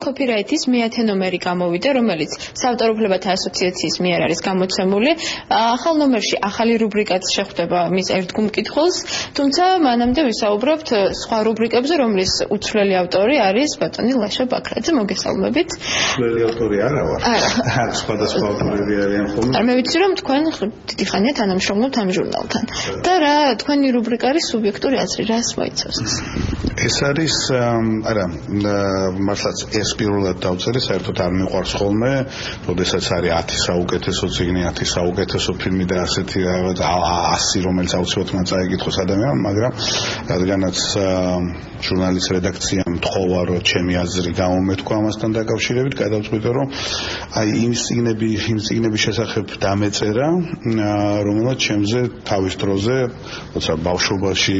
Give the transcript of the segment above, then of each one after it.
copyright-ის მეათე ნომერი გამოვიდა, რომელიც საავტორო უფლებათა ასოციაციის მიერ არის გამოცემული. ახალ ნომერში ახალი რუბრიკაც შეხვდება მის ერთგულ მკითხველს, თუმცა მანამდე ვისაუბრებთ სხვა რუბრიკებზე, რომლის უცვლელი ავტორი არის ბატონი ლაშა ბაქრაძე. მოგესალმებით. უცვლელი ავტორი არა ვარ. არა, სხვადასხვა ავტორები არიან ხოლმე. მე ვიცი, რომ თქვენ დიდი ხანია თანამშრომლობთ ამ ჟურნალთან. და რა თქვენი რუბრიკა არის სუბიექტური აზრი, რას მოიცავს ეს? ეს არის არა, მართლაც ეს პირველად დავწერე, საერთოდ არ მიყვარს ხოლმე, როდესაც არის 10 საუკეთესო წიგნი, 10 საუკეთესო ფილმი და ასეთი 100, რომელიც აუცილებლად უნდა წაიკითხოს ადამიანმა, მაგრამ რადგანაც ჟურნალის რედაქციამ თხოვა, რომ ჩემი აზრი გამომეთქვა ამასთან დაკავშირებით, გადავწყვიტე, რომ აი იმ წიგნების შესახებ დამეწერა, რომელსაც ჩემზე თავის დროზე, როცა ბავშვობაში,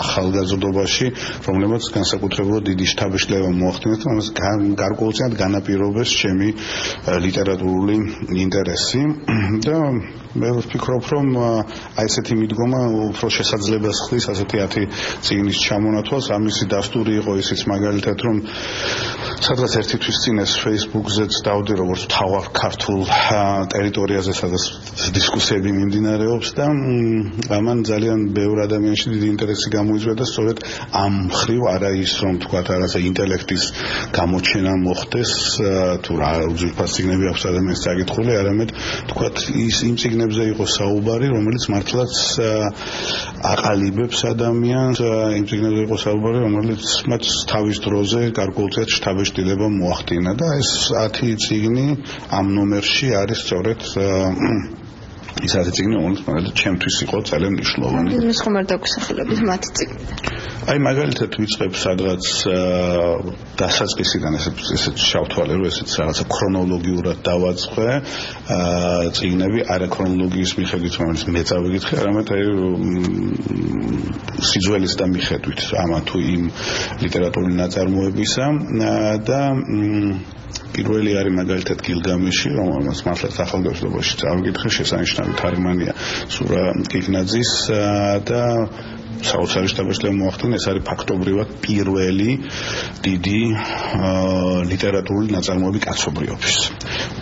ახალგაზრდობაში, რომლებიც განსაკუთრებულად დიდი შთაბეჭდილება მოახდინეთ, ამას გარკვეულწილად განაპირობეს ჩემი ლიტერატურული ინტერესი და მე ვფიქრობ, რომ აი ესეთი მიდგომა უფრო შესაძლებას ხდის ასეთი 10 წიგნის ჩამონათვალს. ამისი დასტური იყო ისიც მაგალითად, რომ სადღაც ერთი თვის წინ ეს Facebook-ზეც დავდი როგორც თავარ ქართულ ტერიტორიაზე, სადაც დისკუსიები მიმდინარეობს და ამან ძალიან ბევრ ადამიანში დიდი ინტერესი გამოიწვია და სწორედ ამ მხრივ არა ის, რომ თქვა რაღაცა ინტელექტის გამოჩენა მოხდეს, თუ რა უძვირფას წიგნები აქვს ადამიანს წაკითხული, არამედ თქვა იმ წიგნებზე იყო საუბარი, რომელიც მართლაც აყალიბებს ადამიანს, იმ წიგნებზე იყო საუბარი, რომელიც მათ თავის დროზე გარკვეულწილად შთაბეჭდილება მოახდინა და ეს 10 წიგნი ამ ნომერში არის სწორედ ის 10 წიგნი, რომელიც მაგალითად ჩემთვის იყო ძალიან მნიშვნელოვანი. ის ხომ არ დაგვისახელებით მათი წიგნი. აი მაგალითად ვიწყებ სადღაც დასაწყისიდან ესეთ შავთვალე, რომ ესეც რაღაცა ქრონოლოგიურად დავაწყე წიგნები, არა ქრონოლოგიის მიხედვით, რომელიც მე წავიკითხე, არამედ აი სიძველის და მიხედვით ამა თუ იმ ლიტერატურული ნაწარმოებისა და პირველი არის მაგალითად გილგამეში, რომელსაც მართლაც ახალგაზრდობაში წავიკითხე, შესანიშნავი თარგმანია სურა კიკნაძის და საოცარი შთაბეჭდილება მოახდინა. ეს არის ფაქტობრივად პირველი დიდი ლიტერატურული ნაწარმოები კაცობრიობის.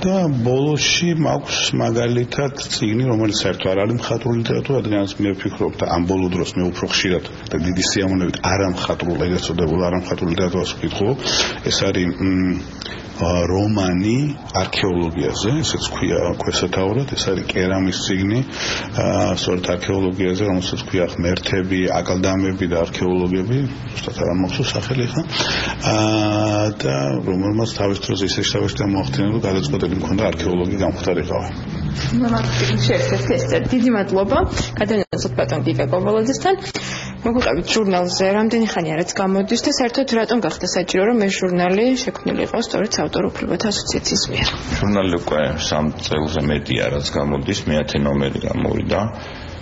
და ბოლოში მაქვს მაგალითად წიგნი, რომელიც საერთოდ არ არის მხატვრული ლიტერატურა, რადგანაც მე ვფიქრობ და ამ ბოლო დროს მე უფრო ხშირად და დიდი სიამოვნებით არამხატვრულ, ეგრეთ წოდებულ არამხატვრულ ლიტერატურას ვკითხულობ. ეს არის რომანი არქეოლოგიაზე, ესეც ქვია ქვესათაურად, ეს არის კერამის წიგნი, სწორედ არქეოლოგიაზე, რომელსაც ქვია ღმერთები, აკლდამები და არქეოლოგები, ზუსტად არ მახსოვს სახელი ხა. და რომელმაც თავის დროზე ისე შთაბეჭდილება მოახდინა, რომ გადაწყვეტილი მქონდა არქეოლოგი გამხდარიყავი. დიდი მადლობა. გადავინაცვლოთ ბატონ გიგა კობოლაძესთან. მოგვიყევით ჟურნალზე, რამდენი ხანია რაც გამოდის და საერთოდ რატომ გახდა საჭირო, რომ ეს ჟურნალი შექმნილი იყო სწორედ საავტორო უფლებათა ასოციაციის მიერ? ჟურნალი უკვე 3 წელზე მეტია რაც გამოდის, მეათე ნომერი გამოვიდა.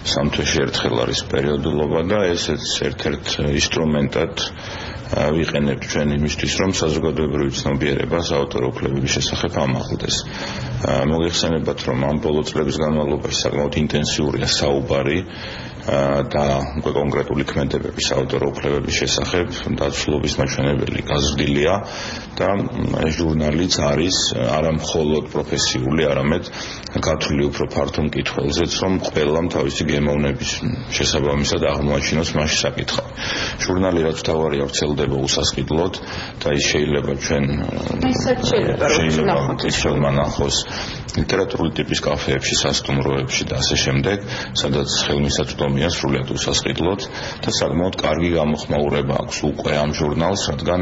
3 თვეში ერთხელ არის პერიოდულობა და ესეც ერთ-ერთ ინსტრუმენტად ვიყენებთ ჩვენ იმისთვის, რომ საზოგადოებრივი ცნობიერება საავტორო უფლებების შესახებ ამაღლდეს. მოგეხსენებათ, რომ ამ ბოლო წლების განმავლობაში საკმაოდ ინტენსიურია საუბარი და უკვე კონკრეტული ქმედებების საავტორო უფლებების შესახებ დაცულობის მაჩვენებელი გაზრდილია და ჟურნალიც არის არა მხოლოდ პროფესიული, არამედ გათვლილი უფრო ფართო მკითხველზეც, რომ ყველამ თავისი გემოვნების შესაბამისად აღმოაჩინოს მასში საკითხავი. ჟურნალი რაც თავარი აღწელდება უსასყიდლოდ და ის შეიძლება ჩვენ შეიძლება ნახოს ლიტერატურული ტიპის კაფეებში, სასტუმროებში და ასე შემდეგ, სადაც ხელმისაწვდომია სრულიად უსასყიდლოდ და საკმაოდ კარგი გამოხმაურება აქვს უკვე ამ ჟურნალს, რადგან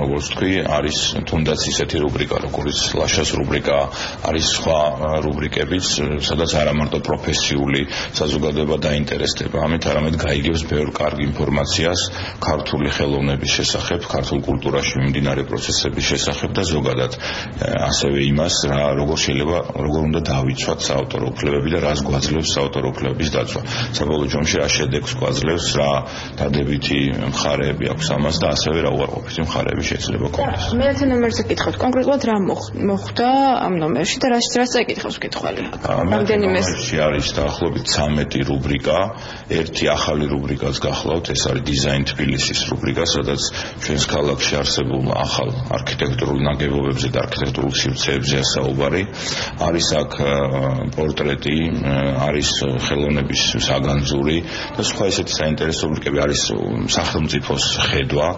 როგორც თქვი, არის თუნდაც ისეთი რუბრიკა, როგორც ლაშას რუბრიკა, არის სხვა რუბრიკებიც, სადაც არა მარტო პროფესიული საზოგადოება დაინტერესდება ამით, არამედ გაიგებს ბევრ კარგ ინფორმაციას ქართული ხელოვნების შესახებ, ქართულ კულტურაში მიმდინარე პროცესების შესახებ და ზოგადად ასევე იმას, როგორ უნდა დავიცვათ საავტორო უფლებები და რას გვაძლევს საავტორო უფლებების დაცვა. საბოლოო ჯომში რა შედეგს გვაძლევს, რა დადებითი მხარეები აქვს ამას და ასევე რა უარყოფითი მხარეები შეიძლება გქონდეს. მეათე ნომერზე გითხავთ, კონკრეტულად რა მოხდა ამ ნომერში და რას ეკითხავს მკითხველი? რამდენიმე არის დაახლოებით 13 რუბრიკა, ერთი ახალი რუბრიკაც გახლავთ, ეს არის დიზაინ თბილისის რუბრიკა, სადაც ჩვენს ქალაქში არსებულ ახალ არქიტექტურულ ნაგებობებზე და არქიტექტურულ სივრცეებზეა საუბარი. არის აქ პორტრეტი, არის ხელოვნების საგანძური და სხვა ესეთი საინტერესო რუბრიკები, არის სახელმწიფოს ხედვა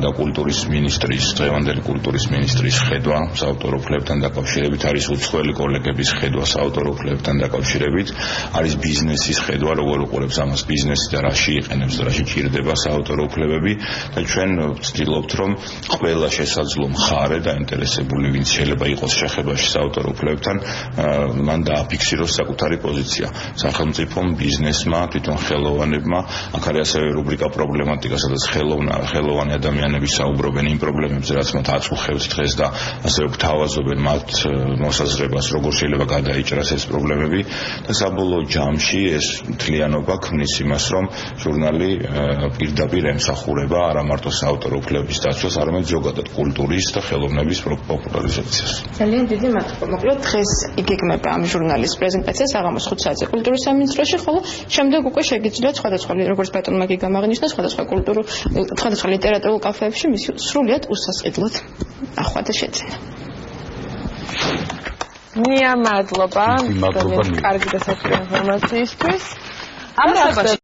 და კულტურის მინისტრის, დღევანდელი კულტურის მინისტრის ხედვა საავტორო უფლებებთან დაკავშირებით, არის უცხოელი კოლეგების ხედვა საავტორო უფლებებთან დაკავშირებით, არის ბიზნესის ხედვა, როგორ უყურებს ამას ბიზნესი და რაში იყენებს და რაში ჭირდება საავტორო უფლებები და ჩვენ ვცდილობთ, რომ ყველა შესაძლო მხარე და ინტერესებული, ვინც შეიძლება იყოს შეხებაში საავტორო უფლებებთან, მან დააფიქსიროს საკუთარი პოზიცია. სახელმწიფომ, ბიზნესმა, თვითონ ხელოვანებმა, აქ არის ასევე რუბრიკა პრობლემატიკა, სადაც ხელოვანი ადამიანები საუბრობენ იმ პრობლემებზე, რაც მათ აწუხებს დღეს და ასევე გთავაზობენ მათ მოსაზრებას, როგორ შეიძლება გადაიჭრას ეს პრობლემები და საბოლოო ჯამში ეს მთლიანობა ქმნის იმას, რომ ჟურნალი პირდაპირ ემსახურება არა მარტო საავტორო უფლებების დაცვას, არამედ ზოგადად კულტურის და ხელოვნების პოპულარიზაციას. ძალიან დიდი მადლობა. მოკლედ დღეს იგეგმება ამ ჟურნალის პრეზენტაცია საღამოს 5 საათზე კულტურის სამინისტროში, ხოლო შემდეგ უკვე შეგიძლიათ სხვადასხვა, როგორც ბატონმა გიგამაღნიშნა, სხვადასხვა ლიტერატურულ კაფეებში მისი სრულიად უსასყიდლოდ ახვა და შეძენა. მადლობა. კარგი და საჭირო ინფორმაციისთვის.